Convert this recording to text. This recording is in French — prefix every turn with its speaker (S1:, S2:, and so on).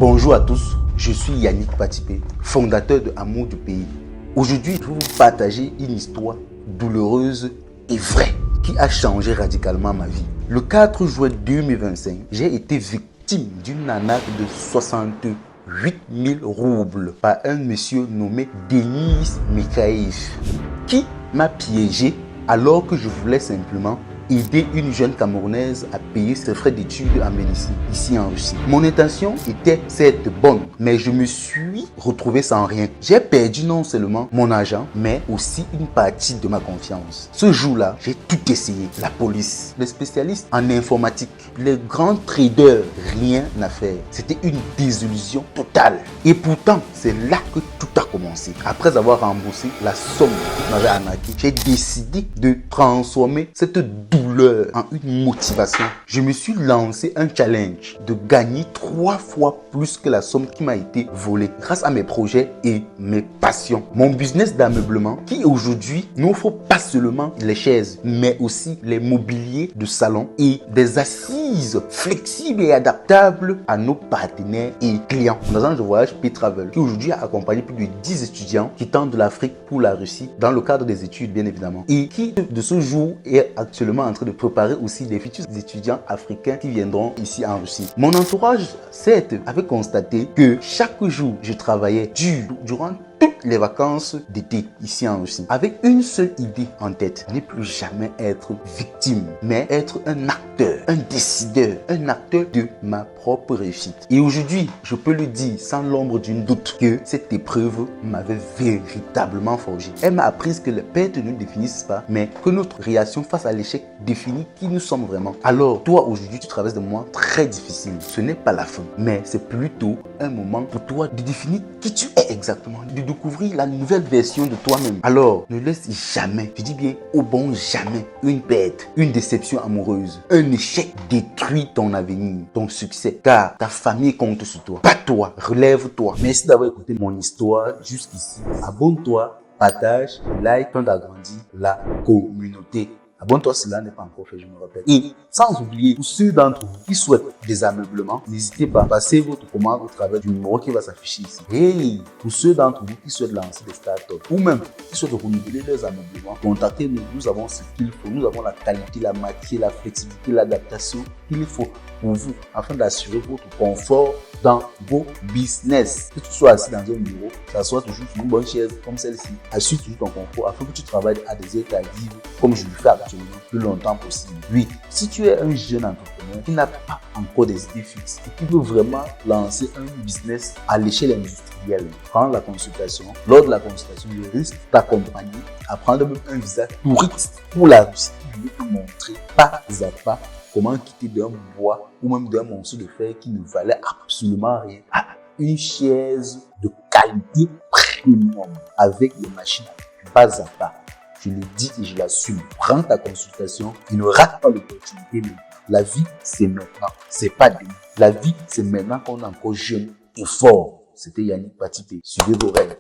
S1: Bonjour à tous, je suis Yannick Patipé, fondateur de Amour du Pays. Aujourd'hui, je vais vous partager une histoire douloureuse et vraie qui a changé radicalement ma vie. Le 4 juin 2025, j'ai été victime d'une arnaque de 68 000 roubles par un monsieur nommé Denis Mikhaïf qui m'a piégé alors que je voulais simplement aider une jeune Camerounaise à payer ses frais d'études en médecine ici en Russie. Mon intention était certes bonne, mais je me suis retrouvé sans rien. J'ai perdu non seulement mon argent, mais aussi une partie de ma confiance. Ce jour-là, j'ai tout essayé. La police, les spécialistes en informatique, les grands traders, rien à faire. C'était une désillusion totale. Et pourtant, c'est là que tout a commencé. Après avoir remboursé la somme qui m'avait arnaqué, j'ai décidé de transformer cette douleur en une motivation. Je me suis lancé un challenge de gagner 3 fois plus que la somme qui m'a été volée grâce à mes projets et mes passions. Mon business d'ameublement qui aujourd'hui n'offre pas seulement les chaises, mais aussi les mobiliers de salon et des assises flexibles et adaptables à nos partenaires et clients. Mon agence de voyage P-Travel qui aujourd'hui a accompagné plus de 10 étudiants qui tentent de l'Afrique pour la Russie dans le cadre des études bien évidemment et qui de ce jour est actuellement en train de préparer aussi des futurs étudiants africains qui viendront ici en Russie. Mon entourage, certes, avait constaté que chaque jour je travaillais durant toutes les vacances d'été ici en Russie avec une seule idée en tête: ne plus jamais être victime, mais être un acteur, un décideur, un acteur de ma propre réussite. Et aujourd'hui, je peux le dire sans l'ombre d'une doute que cette épreuve m'avait véritablement forgé. Elle m'a appris que les pertes ne définissent pas, mais que notre réaction face à l'échec définit qui nous sommes vraiment. Alors, toi aujourd'hui, tu traverses des moments très difficiles. Ce n'est pas la fin, mais c'est plutôt un moment pour toi de définir qui tu es exactement, de découvrir la nouvelle version de toi-même. Alors, ne laisse jamais, je dis bien au bon jamais, une perte, une déception amoureuse, un échec détruit ton avenir, ton succès, car ta famille compte sur toi. Pas toi, relève-toi. Merci d'avoir écouté mon histoire jusqu'ici. Abonne-toi, partage, like, quand d'agrandir la communauté. Abonne-toi si cela n'est pas encore fait, je me rappelle. Et sans oublier, pour ceux d'entre vous qui souhaitent des ameublements, n'hésitez pas à passer votre commande au travers du numéro qui va s'afficher ici. Et pour ceux d'entre vous qui souhaitent lancer des startups ou même qui souhaitent renouveler leurs ameublements, contactez-nous. Nous avons ce qu'il faut. Nous avons la qualité, la matière, la flexibilité, l'adaptation qu'il faut pour vous afin d'assurer votre confort dans vos business. Que tu sois assis dans un bureau, s'assois toujours sur une bonne chaise comme celle-ci, assure toujours ton confort afin que tu travailles à des heures tardives comme je le fais actuellement, plus longtemps possible. Oui, si tu es un jeune entrepreneur qui n'a pas encore des idées fixes et qui veut vraiment lancer un business à l'échelle industrielle, prends la consultation. Lors de la consultation, je risque d'accompagner à prendre même un visa touriste pour la Russie. Je vais te montrer pas à pas comment quitter d'un bois ou même d'un morceau de fer qui ne valait absolument rien à une chaise de qualité premium avec des machines pas à pas. Je le dis et je l'assume. Prends ta consultation et ne rate pas l'opportunité. La vie, c'est maintenant. C'est pas demain. La vie, c'est maintenant qu'on est encore jeune et fort. C'était Yannick Patipé. Suivez vos rêves.